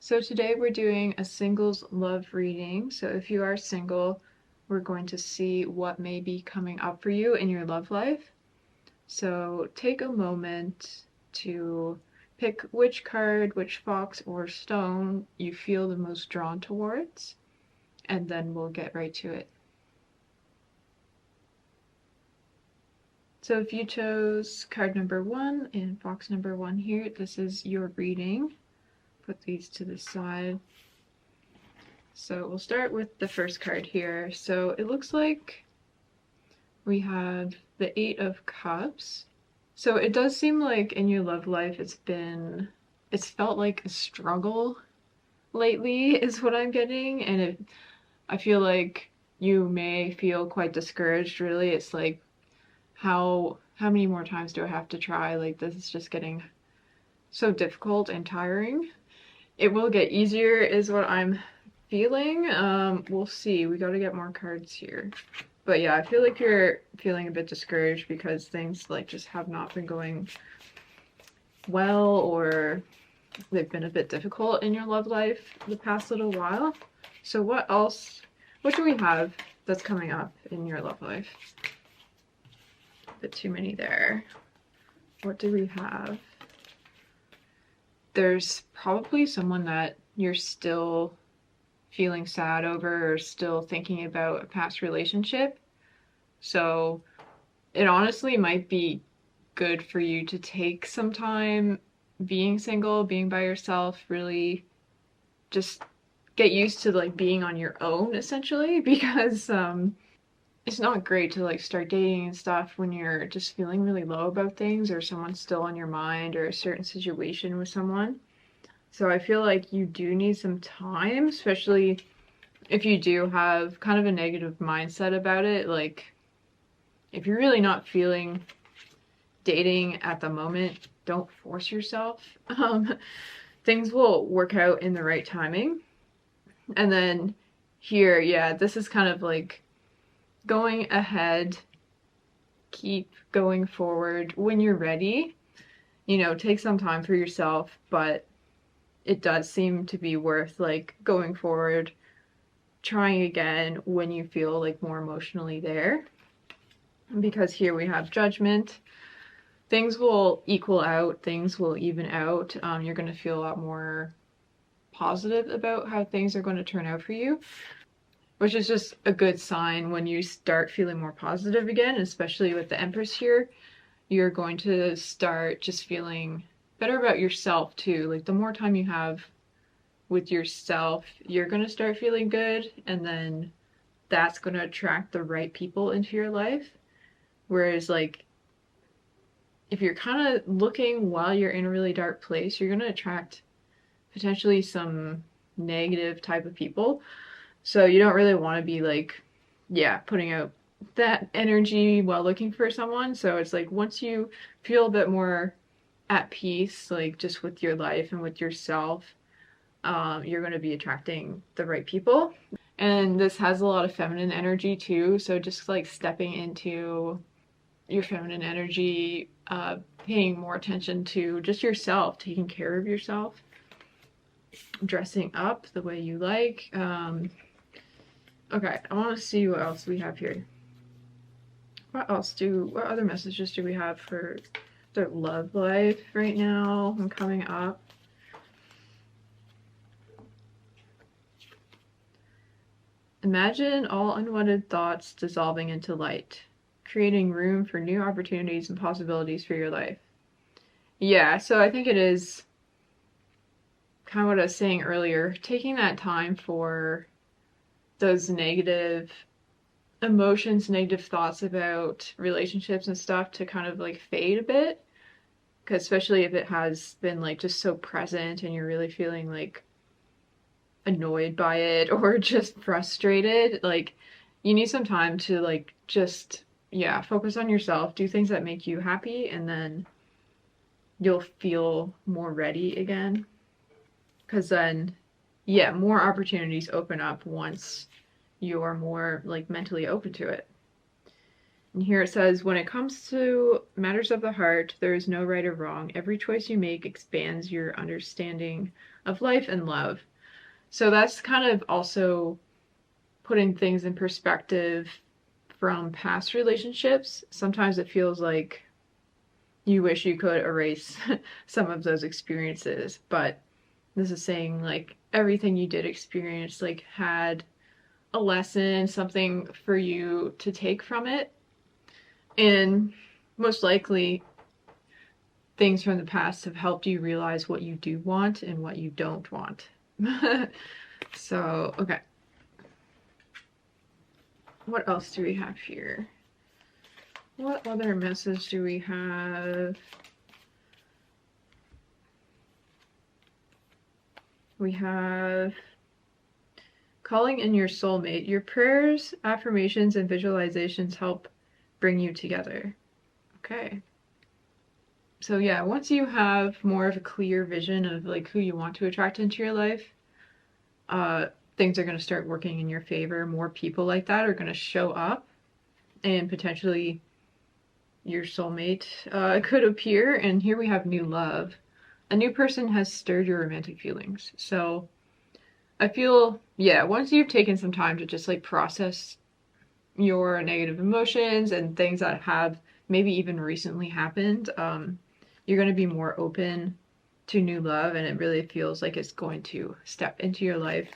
So today we're doing a singles love reading. So if you are single, we're going to see what may be coming up for you in your love life. So take a moment to pick which card, which fox or stone you feel the most drawn towards, and then we'll get right to it. So if you chose card number 1 and fox number 1 here, this is your reading. Put these to the side. So we'll start with the first card here. So it looks like we have the Eight of Cups. So it does seem like in your love life it's felt like a struggle lately is what I'm getting, and I feel like you may feel quite discouraged. Really, it's like how many more times do I have to try? Like, this is just getting so difficult and tiring. It will get easier is what I'm feeling. We'll see. We gotta get more cards here. But yeah, I feel like you're feeling a bit discouraged because things like just have not been going well, or they've been a bit difficult in your love life the past little while. So what else, what do we have that's coming up in your love life? A bit too many there. What do we have? There's probably someone that you're still feeling sad over or still thinking about a past relationship. So it honestly might be good for you to take some time being single, being by yourself, really just get used to like being on your own essentially, because it's not great to like start dating and stuff when you're just feeling really low about things or someone's still on your mind or a certain situation with someone. So I feel like you do need some time, especially if you do have kind of a negative mindset about it. Like, if you're really not feeling dating at the moment, don't force yourself. Things will work out in the right timing. And then here, yeah, this is kind of like going ahead, keep going forward when you're ready. You know, take some time for yourself, but it does seem to be worth like going forward, trying again when you feel like more emotionally there. Because here we have Judgment. Things will equal out, things will even out. You're going to feel a lot more positive about how things are going to turn out for you, which is just a good sign. When you start feeling more positive again, especially with the Empress here, you're going to start just feeling better about yourself too. Like, the more time you have with yourself, you're going to start feeling good, and then that's going to attract the right people into your life. Whereas, like, if you're kind of looking while you're in a really dark place, you're going to attract potentially some negative type of people. So you don't really want to be like, yeah, putting out that energy while looking for someone. So it's like, once you feel a bit more at peace, like just with your life and with yourself, you're going to be attracting the right people. And this has a lot of feminine energy too. So just like stepping into your feminine energy, paying more attention to just yourself, taking care of yourself, dressing up the way you like. Okay, I want to see what else we have here. What other messages do we have for their love life right now and coming up? Imagine all unwanted thoughts dissolving into light, creating room for new opportunities and possibilities for your life. Yeah, so I think it is kind of what I was saying earlier, taking that time for those negative emotions, negative thoughts about relationships and stuff to kind of like fade a bit. Because especially if it has been like just so present and you're really feeling like annoyed by it or just frustrated, like, you need some time to like just, yeah, focus on yourself, do things that make you happy, and then you'll feel more ready again. Because then, yeah, more opportunities open up once you're more like mentally open to it. And here it says, when it comes to matters of the heart, there is no right or wrong. Every choice you make expands your understanding of life and love. So that's kind of also putting things in perspective from past relationships. Sometimes it feels like you wish you could erase some of those experiences, but this is saying like everything you did experience like had a lesson, something for you to take from it. And most likely things from the past have helped you realize what you do want and what you don't want. So, okay. What else do we have here? What other message do we have? We have calling in your soulmate. Your prayers, affirmations, and visualizations help bring you together. Okay. So yeah, once you have more of a clear vision of like who you want to attract into your life, things are going to start working in your favor. More people like that are going to show up, and potentially your soulmate could appear. And here we have new love. A new person has stirred your romantic feelings. So I feel, yeah, once you've taken some time to just like process your negative emotions and things that have maybe even recently happened, you're going to be more open to new love, and it really feels like it's going to step into your life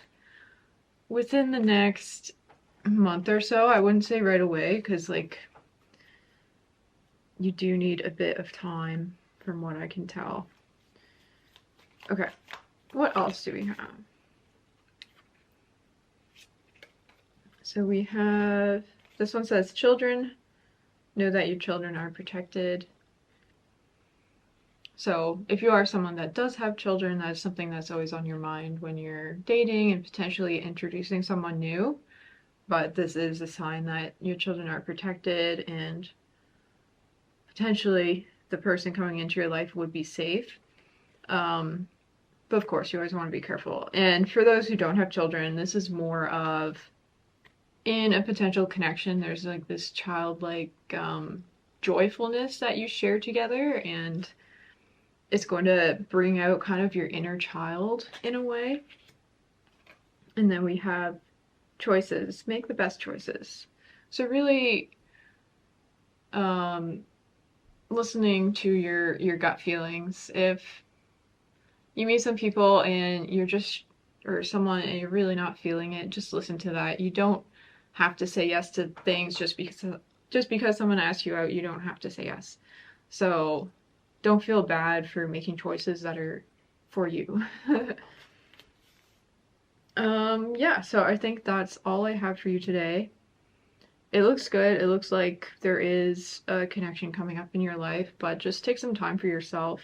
within the next month or so. I wouldn't say right away, because like you do need a bit of time from what I can tell. Okay, what else do we have? So we have, this one says, children, know that your children are protected. So if you are someone that does have children, that's something that's always on your mind when you're dating and potentially introducing someone new. But this is a sign that your children are protected, and potentially the person coming into your life would be safe. But of course, you always want to be careful. And for those who don't have children, this is more of in a potential connection, there's like this childlike joyfulness that you share together, and it's going to bring out kind of your inner child in a way. And then we have choices. Make the best choices. So really listening to your gut feelings. If you meet some people and you're just, or someone, and you're really not feeling it, just listen to that. You don't have to say yes to things just because someone asks you out. You don't have to say yes. So don't feel bad for making choices that are for you. Yeah, so I think that's all I have for you today. It looks good. It looks like there is a connection coming up in your life, but just take some time for yourself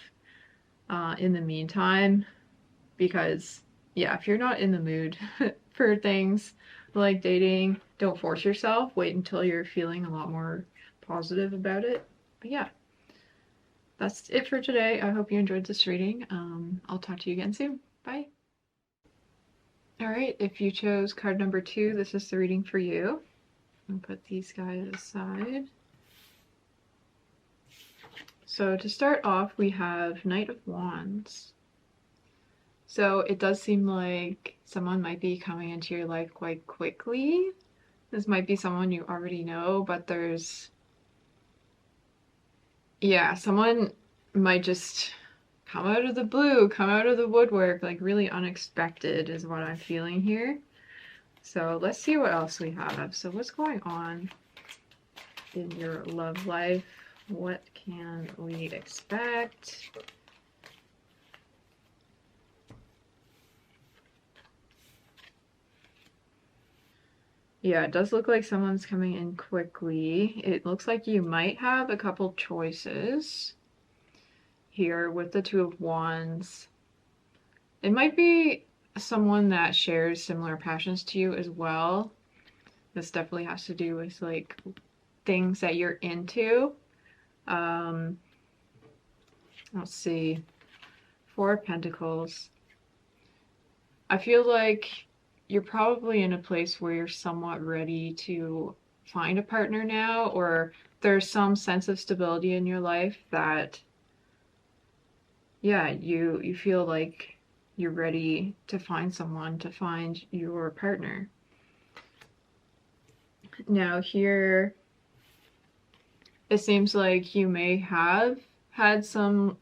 in the meantime, because yeah, if you're not in the mood for things like dating, don't force yourself. Wait until you're feeling a lot more positive about it. But yeah, that's it for today. I hope you enjoyed this reading. I'll talk to you again soon. Bye. Alright, if you chose card number 2, this is the reading for you. I'll put these guys aside. So to start off, we have Knight of Wands. So it does seem like someone might be coming into your life quite quickly. This might be someone you already know, but yeah, someone might just come out of the blue, come out of the woodwork, like really unexpected is what I'm feeling here. So let's see what else we have. So what's going on in your love life? What can we expect? Yeah, it does look like someone's coming in quickly. It looks like you might have a couple choices here with the Two of Wands. It might be someone that shares similar passions to you as well. This definitely has to do with like things that you're into. Let's see. Four of Pentacles. I feel like you're probably in a place where you're somewhat ready to find a partner now, or there's some sense of stability in your life that, yeah, you feel like you're ready to find someone, to find your partner. Now here, it seems like you may have had some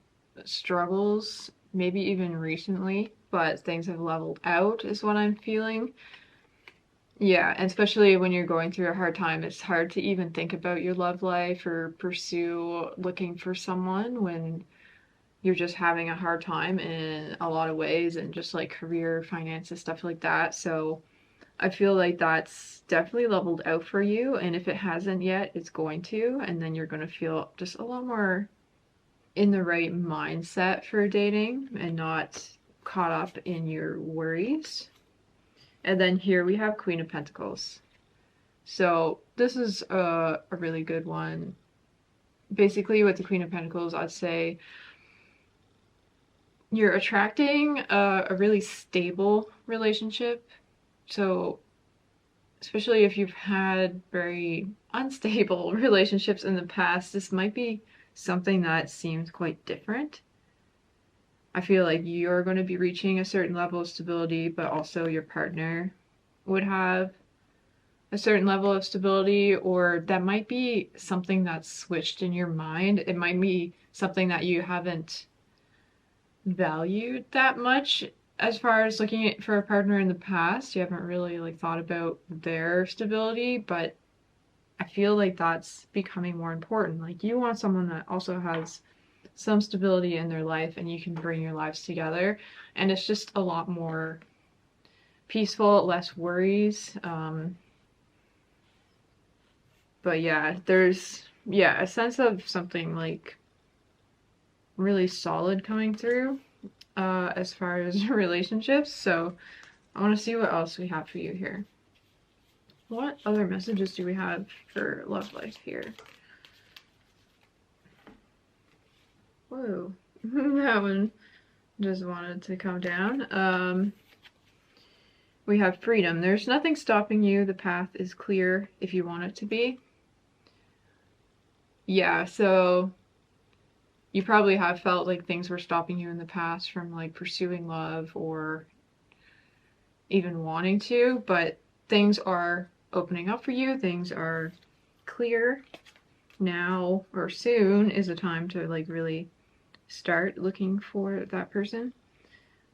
struggles, maybe even recently, but things have leveled out, is what I'm feeling. Yeah, and especially when you're going through a hard time, it's hard to even think about your love life or pursue looking for someone when you're just having a hard time in a lot of ways, and just like career, finances, stuff like that. So I feel like that's definitely leveled out for you, and if it hasn't yet, it's going to, and then you're going to feel just a lot more in the right mindset for dating and not caught up in your worries. And then here we have Queen of Pentacles. So this is a really good one. Basically, with the Queen of Pentacles, I'd say you're attracting a really stable relationship. So especially if you've had very unstable relationships in the past, this might be something that seems quite different. I feel like you're going to be reaching a certain level of stability, but also your partner would have a certain level of stability, or that might be something that's switched in your mind. It might be something that you haven't valued that much as far as looking at for a partner in the past. You haven't really like thought about their stability, but I feel like that's becoming more important. Like you want someone that also has some stability in their life and you can bring your lives together, and it's just a lot more peaceful, less worries. But yeah, there's a sense of something like really solid coming through as far as relationships. So I want to see what else we have for you here. What other messages do we have for love life here? Whoa, that one just wanted to come down. We have freedom. There's nothing stopping you. The path is clear if you want it to be. Yeah, so you probably have felt like things were stopping you in the past from like pursuing love or even wanting to, but things are opening up for you. Things are clear. Now or soon is a time to like really start looking for that person.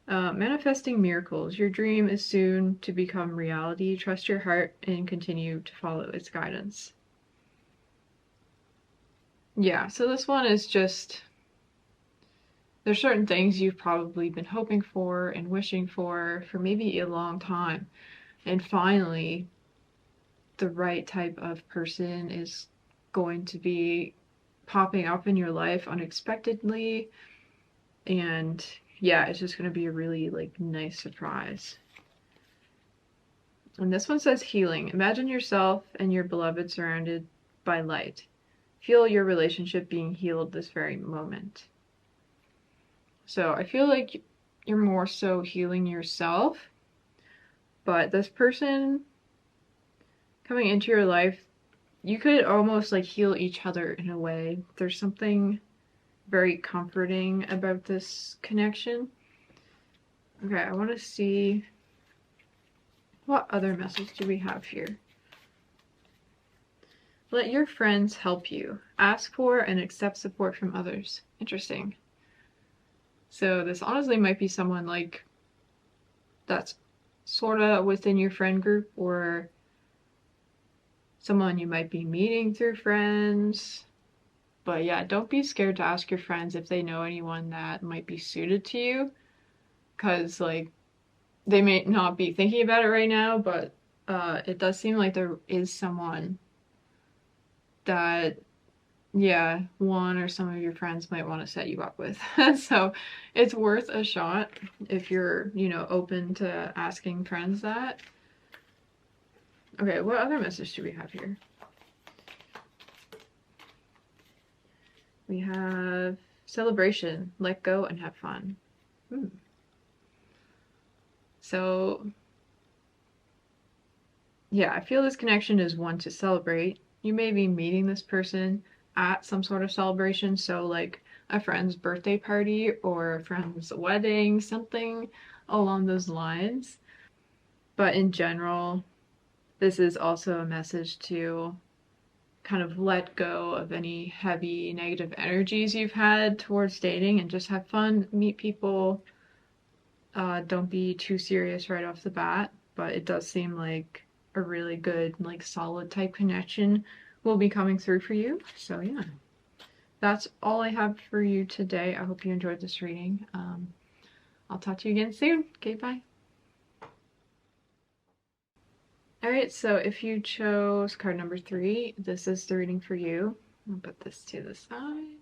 Manifesting miracles. Your dream is soon to become reality. Trust your heart and continue to follow its guidance. Yeah, so this one is just, there's certain things you've probably been hoping for and wishing for maybe a long time. And finally, the right type of person is going to be popping up in your life unexpectedly. And yeah, it's just going to be a really like nice surprise. And this one says healing. Imagine yourself and your beloved surrounded by light. Feel your relationship being healed this very moment. So I feel like you're more so healing yourself, but this person coming into your life, you could almost like heal each other in a way. There's something very comforting about this connection. Okay, I want to see what other message do we have here. Let your friends help you. Ask for and accept support from others. Interesting. So this honestly might be someone like that's sort of within your friend group, or someone you might be meeting through friends. But yeah, don't be scared to ask your friends if they know anyone that might be suited to you, because like they may not be thinking about it right now, but it does seem like there is someone that, yeah, one or some of your friends might want to set you up with. So it's worth a shot if you're, open to asking friends that. Okay, what other message do we have here? We have celebration, let go and have fun. So yeah, I feel this connection is one to celebrate. You may be meeting this person at some sort of celebration, so like a friend's birthday party or a friend's wedding, something along those lines. But in general, this is also a message to kind of let go of any heavy negative energies you've had towards dating and just have fun, meet people. Don't be too serious right off the bat, but it does seem like a really good, like solid type connection will be coming through for you. So yeah, that's all I have for you today. I hope you enjoyed this reading. I'll talk to you again soon. Okay, bye. Alright, so if you chose card number 3, this is the reading for you. I'll put this to the side.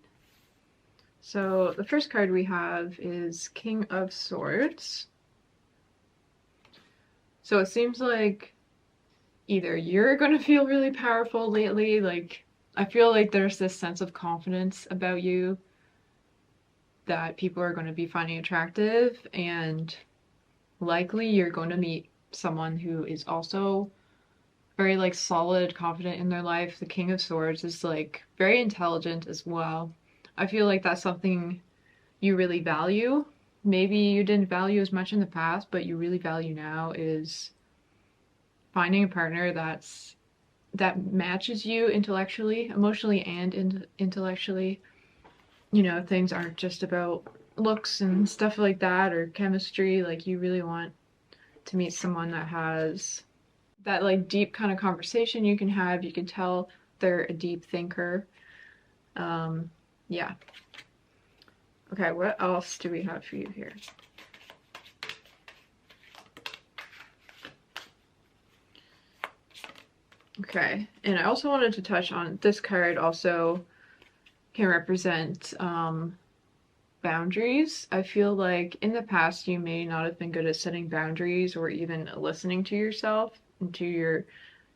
So the first card we have is King of Swords. So it seems like either you're going to feel really powerful lately, like I feel like there's this sense of confidence about you that people are going to be finding attractive, and likely you're going to meet someone who is also very like solid, confident in their life. The King of Swords is like very intelligent as well. I feel like that's something you really value. Maybe you didn't value as much in the past, but you really value now is finding a partner that matches you intellectually, emotionally, and intellectually. You know, things aren't just about looks and stuff like that or chemistry. Like you really want to meet someone that has that like deep kind of conversation you can have. You can tell they're a deep thinker. Yeah. Okay, what else do we have for you here? Okay, and I also wanted to touch on this card also can represent boundaries. I feel like in the past you may not have been good at setting boundaries or even listening to yourself and to your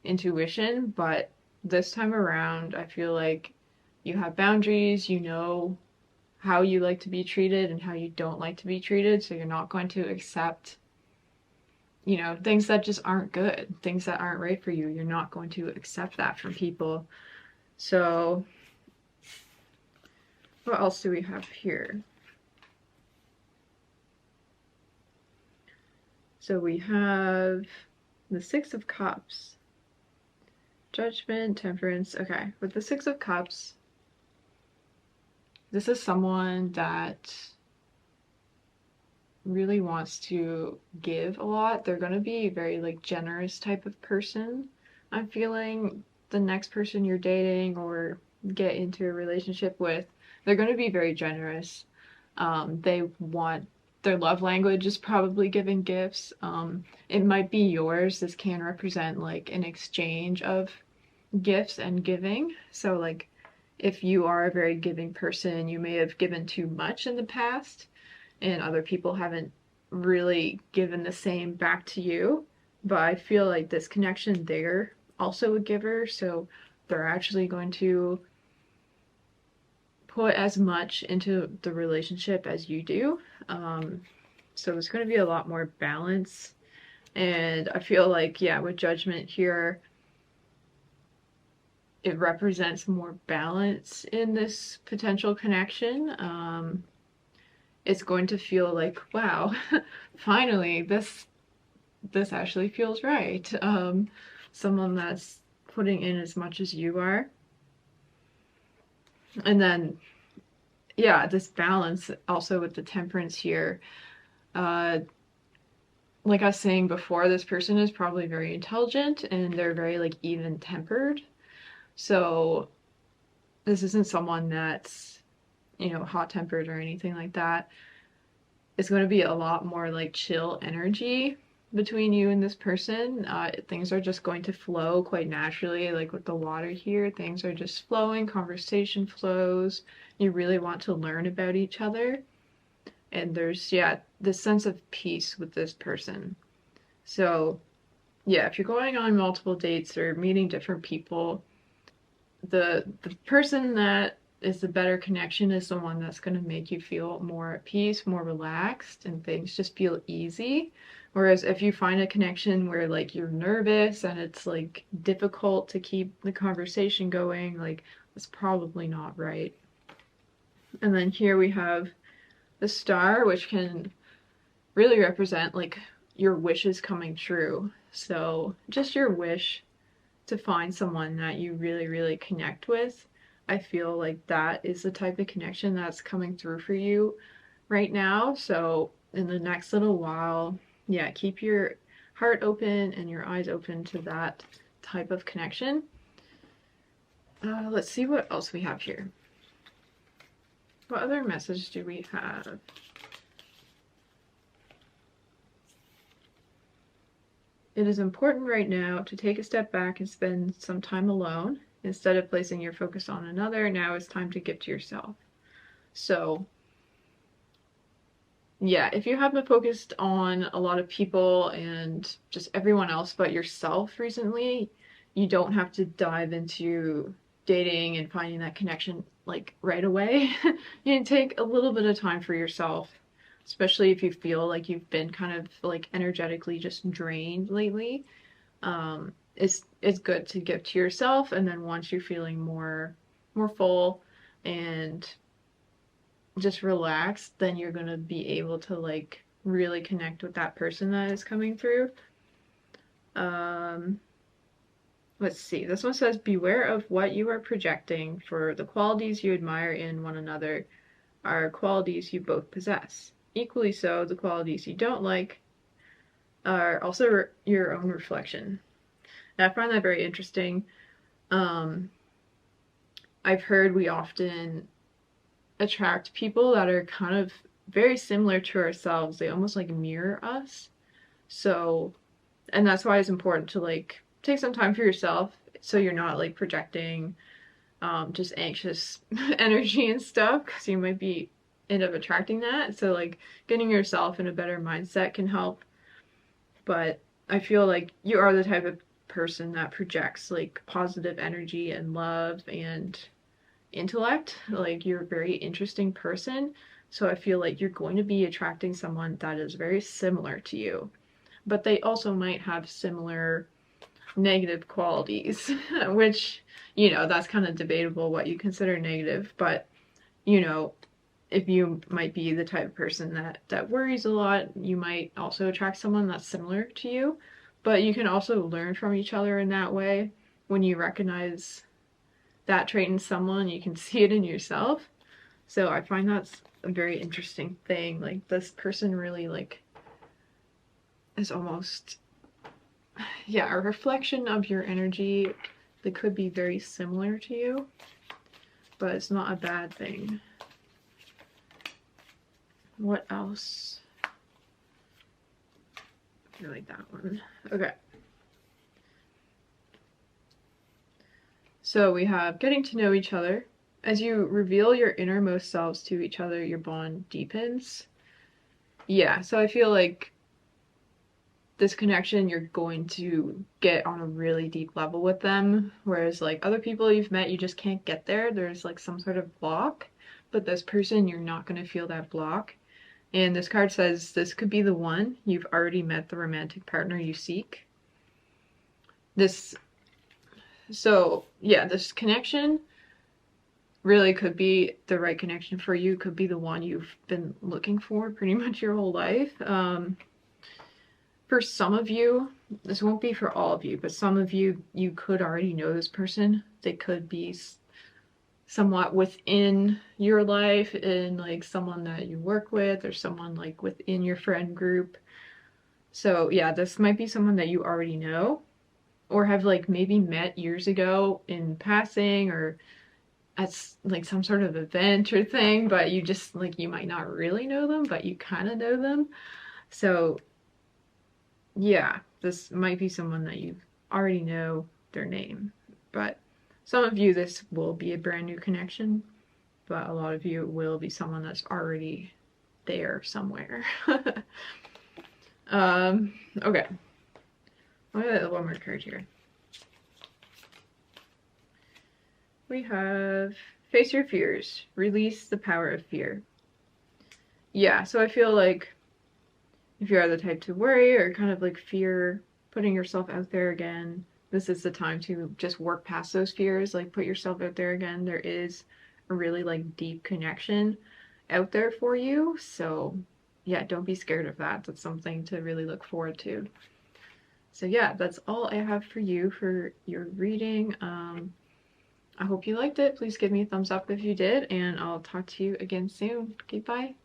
intuition, but this time around I feel like you have boundaries, you know how you like to be treated and how you don't like to be treated, so you're not going to accept, you know, things that just aren't good, things that aren't right for you. You're not going to accept that from people. So what else do we have here? So we have the Six of Cups, Judgment, Temperance. Okay, with the Six of Cups, this is someone that really wants to give a lot. They're going to be a very like generous type of person. I'm feeling the next person you're dating or get into a relationship with, they're going to be very generous. They want their love language is probably giving gifts. It might be yours. This can represent like an exchange of gifts and giving. So like if you are a very giving person, you may have given too much in the past and other people haven't really given the same back to you. But I feel like this connection, they're also a giver, so they're actually going to put as much into the relationship as you do. So there's going to be a lot more balance. And I feel like, yeah, with Judgment here, it represents more balance in this potential connection. It's going to feel like, wow, finally, this actually feels right. Someone that's putting in as much as you are. And then, yeah, this balance also with the Temperance here. Uh, like I was saying before, this person is probably very intelligent and they're very like even tempered. So this isn't someone that's, you know, hot tempered or anything like that. It's going to be a lot more like chill energy between you and this person. Things are just going to flow quite naturally, like with the water here. Things are just flowing, conversation flows. You really want to learn about each other. And there's, yeah, this sense of peace with this person. So, yeah, if you're going on multiple dates or meeting different people, the person that is the better connection is the one that's going to make you feel more at peace, more relaxed, and things just feel easy. Whereas if you find a connection where like you're nervous and it's like difficult to keep the conversation going, like that's probably not right. And then here we have the star, which can really represent like your wishes coming true. So just your wish to find someone that you really, really connect with. I feel like that is the type of connection that's coming through for you right now. So in the next little while, yeah, keep your heart open and your eyes open to that type of connection. Let's see what else we have here. What other message do we have? It is important right now to take a step back and spend some time alone. Instead of placing your focus on another, now it's time to give to yourself. So, yeah, if you have been focused on a lot of people and just everyone else but yourself recently, you don't have to dive into dating and finding that connection like right away. You can take a little bit of time for yourself, especially if you feel like you've been kind of like energetically just drained lately. It's good to give to yourself, and then once you're feeling more full and just relaxed, then you're gonna be able to like really connect with that person that is coming through. Um, let's see. This one says, beware of what you are projecting, for the qualities you admire in one another are qualities you both possess. Equally so, the qualities you don't like are also your own reflection. And I find that very interesting. Um, I've heard we often attract people that are kind of very similar to ourselves. They almost like mirror us. So, and that's why it's important to like take some time for yourself so you're not like projecting just anxious energy and stuff, because you might be end up attracting that. So like getting yourself in a better mindset can help. But I feel like you are the type of person that projects like positive energy and love and intellect. Like you're a very interesting person. So I feel like you're going to be attracting someone that is very similar to you. But they also might have similar negative qualities, which, that's kind of debatable what you consider negative. But, you know, if you might be the type of person that worries a lot, you might also attract someone that's similar to you. But you can also learn from each other in that way. When you recognize that trait in someone, you can see it in yourself. So I find that's a very interesting thing. Like this person really like is almost, yeah, a reflection of your energy that could be very similar to you, but it's not a bad thing. What else? I like that one. Okay. So we have getting to know each other. As you reveal your innermost selves to each other, your bond deepens. Yeah, so I feel like this connection, you're going to get on a really deep level with them. Whereas like other people you've met, you just can't get there. There's like some sort of block. But this person, you're not going to feel that block. And this card says this could be the one. You've already met the romantic partner you seek. So yeah, this connection really could be the right connection for you. Could be the one you've been looking for pretty much your whole life. For some of you, this won't be for all of you, but some of you, you could already know this person. They could be somewhat within your life, in like someone that you work with or someone like within your friend group. So yeah, this might be someone that you already know or have like maybe met years ago in passing or at like some sort of event or thing, but you just like you might not really know them, but you kind of know them. So yeah, this might be someone that you already know their name, but some of you, this will be a brand new connection, but a lot of you will be someone that's already there somewhere. Okay. I'll get one more card here. We have face your fears, release the power of fear. Yeah, so I feel like if you are the type to worry or kind of like fear putting yourself out there again, this is the time to just work past those fears, like put yourself out there again. There is a really like deep connection out there for you. So yeah, don't be scared of that. That's something to really look forward to. So yeah, that's all I have for you for your reading. I hope you liked it. Please give me a thumbs up if you did, and I'll talk to you again soon. Okay, bye.